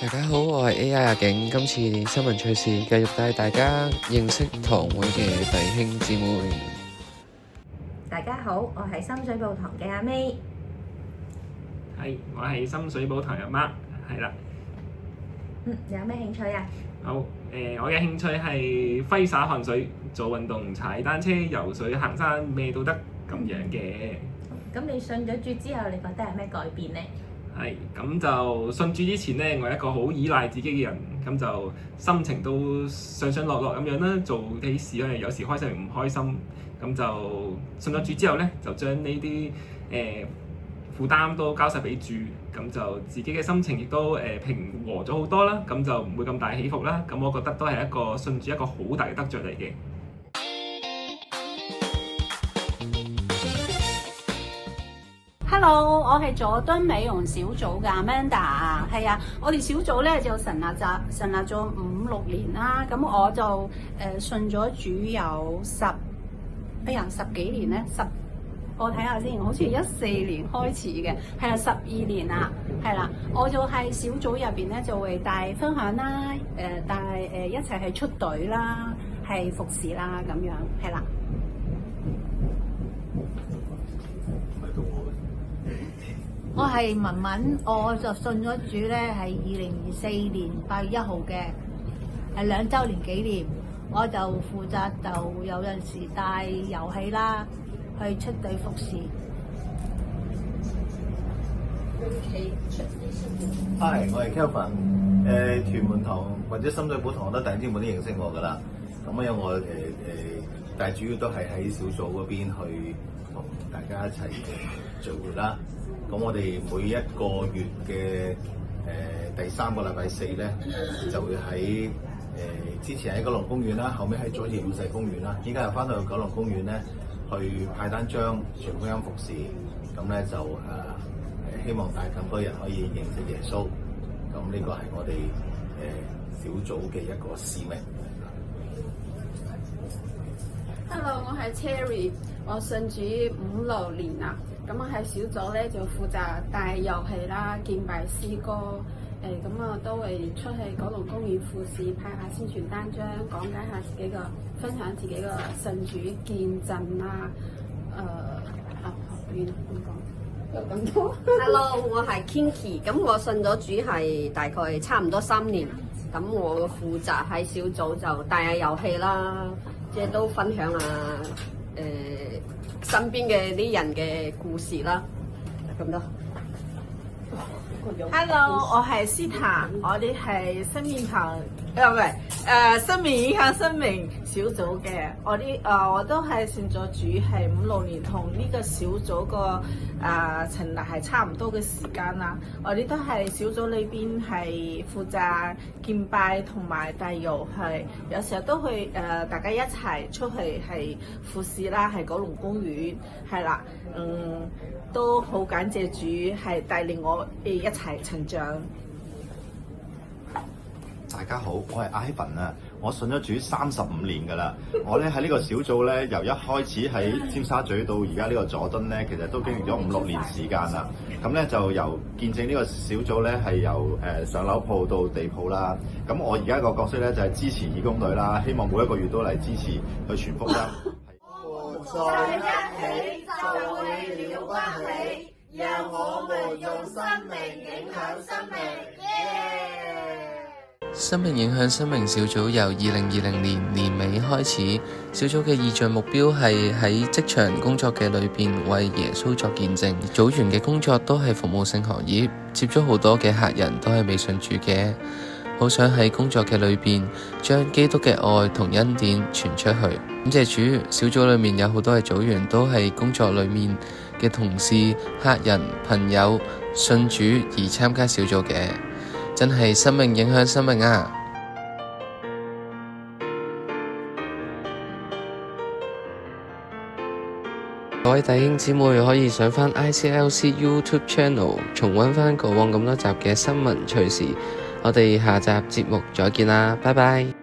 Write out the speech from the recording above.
大家好，我係 AI 阿景，今次新聞趣事繼續帶大家認識堂會嘅弟兄姊妹。大家好，我係深水埗堂嘅阿 May。係，我係深水埗堂阿媽，係啦。你有咩興趣啊？好，我嘅興趣係揮灑汗水、做運動、踩單車、游水、行山，咩都得咁樣嘅。咁你信咗主之後，你覺得有咩改變呢？係，咁就信主之前咧，我係一個好依賴自己嘅人，咁就心情都上上落落咁樣啦，做啲事咧有時開心唔開心，咁就信咗主之後咧，就將呢啲負擔都交晒俾主，咁就自己嘅心情亦都平和咗好多啦，咁就唔會咁大起伏啦，咁我覺得都係一個信主一個好大嘅得着嚟嘅。Hello，我係佐敦美容小組嘅 Amanda， 係啊，我哋小組咧就成立咗5-6年啦，咁我就信咗主有十幾年咧，我睇下先，好似14年開始嘅，係啦，12年啦，係啦，我就喺小組入邊咧就會帶分享啦，帶一齊係出隊啦，係服侍啦咁樣，係啦。我係文文，我就信咗主咧，係2024年8月1號嘅，係2週年紀念。我就負責就有陣時帶遊戲啦，去出隊服侍。Hi， 我係 Kelvin。屯門堂或者深水埗堂，好多弟兄姊妹都認識我噶啦。咁因為我但係主要都係喺小組嗰邊去同大家一齊聚會啦。咁我哋每一個月嘅第3個禮拜4咧，就會喺之前喺九龍公園啦，後尾喺佐治五世公園啦，依家又翻到去九龍公園咧，去派單張傳福音服侍。咁咧就希望帶更多人可以認識耶穌。咁呢個係我哋小組嘅一個使命。Hello， 我係 Cherry， 我信主5-6年啦。咁我喺小組咧就負責帶遊戲啦、敬拜詩歌，咁我都會出去九龍公園服侍，派下宣傳單張，講解下自己個分享自己個信主見證啦。點講？有咁多。Hello， 我係 Kinky， 咁我信咗主係大概差唔多3年，咁我負責喺小組就帶下遊戲啦，即係都分享下身邊嘅啲人嘅故事啦，咁多。Hello， 我係斯坦，我哋係生命堂，生命影響生命小組嘅。我都係信咗主係5-6年，同呢個小組個成立係差唔多嘅時間啦。我哋都係小組裏邊係負責敬拜同埋帶遊戲，有時候都去大家一齊出去係服侍啦，係九龍公園係啦，都好感謝主係帶領我一齊成長。大家好，我係 Ivan 啊，我信咗主35年㗎啦。我咧喺呢個小組咧，由一開始喺尖沙咀到而家呢個佐敦咧，其實都經歷咗5-6年時間啦。咁咧就由見證呢個小組咧係由上樓鋪到地鋪啦。咁我而家個角色咧就係支持義工隊啦，希望每一個月都嚟支持去傳福音。在一起就會了關係，讓我們用生命影響生命。生命影響生命小組由2020年年尾開始，小組嘅異象目標係喺職場工作嘅裏邊為耶穌作見證。組員嘅工作都係服務性行業，接觸好多嘅客人都係未信主嘅，好想喺工作嘅裏邊將基督嘅愛同恩典傳出去。感謝主，小組裏面有好多嘅組員都係工作裏面嘅同事、客人、朋友信主而參加小組嘅。真係生命影響生命啊！各位弟兄姊妹可以上返 ICLC YouTube Channel 重溫返過往咁多集嘅新聞趣事。我哋下集節目再見啦，拜拜。